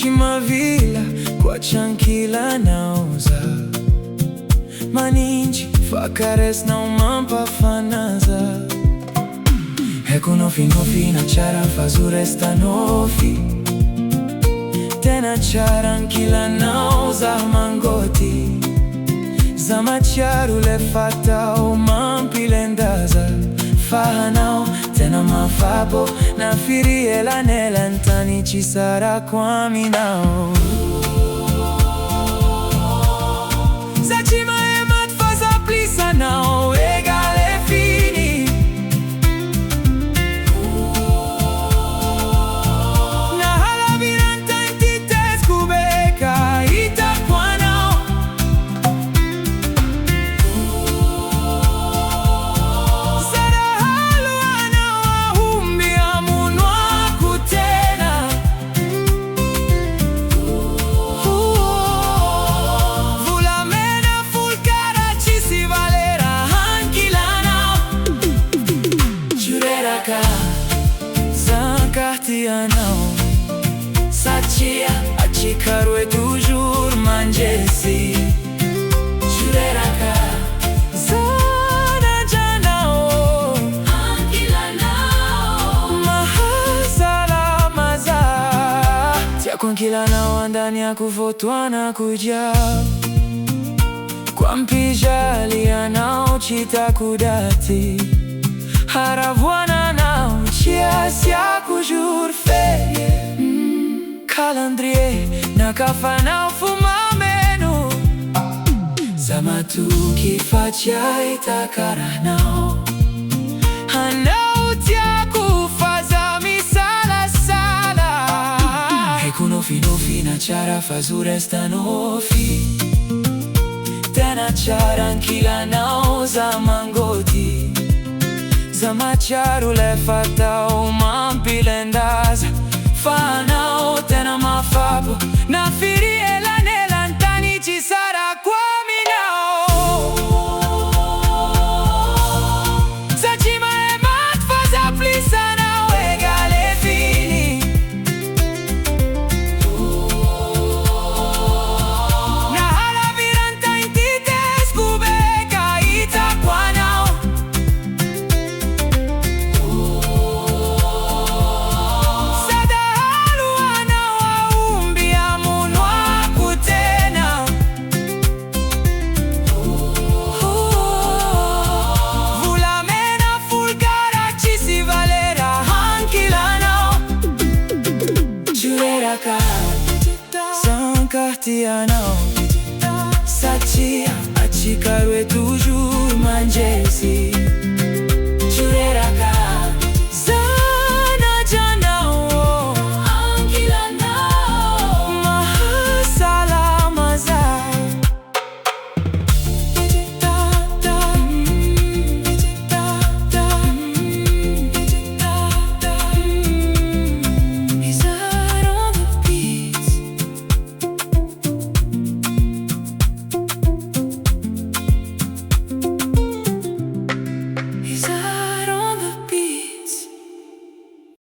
Chimavila kwa chankila nauza maninji fakares na umampa fanaza Heko nofi na chara fazure sta nofi Tena chara nkila nauza mangoti Zama charu le fata umampi lendaza Fahanao tena mafabo na firie la nela ntani chisara kwa minao Zachima emat faza plisa nao egale fini Na hala viranta entites kubeka ita kwa nao Zancartianao Satia achikaru e toujours manjesi Jureraka Zana janao Ankilanao Mahasala maza Tia kunkilanao andani ya kuvotwana kuja Kwa mpijali anao chita kudati Haravwana nao chiasia kujur ferie Calandrie na kafanao fumamenu Zamatu kifacia itakara nao Hanao tia kufaza misala sala Heko nofi na chara fazure sta nofi Tena chara nkila nao za mangoti Zama charu le fata umampi lendaza Fahanao tena mafabo na firie la nela ntani chisara kwa minao Zachima emat faza plisa nao egale fini Na hala viranta entites kubeka ita kwa nao Zancartianao Satia achikaru e toujours manjesi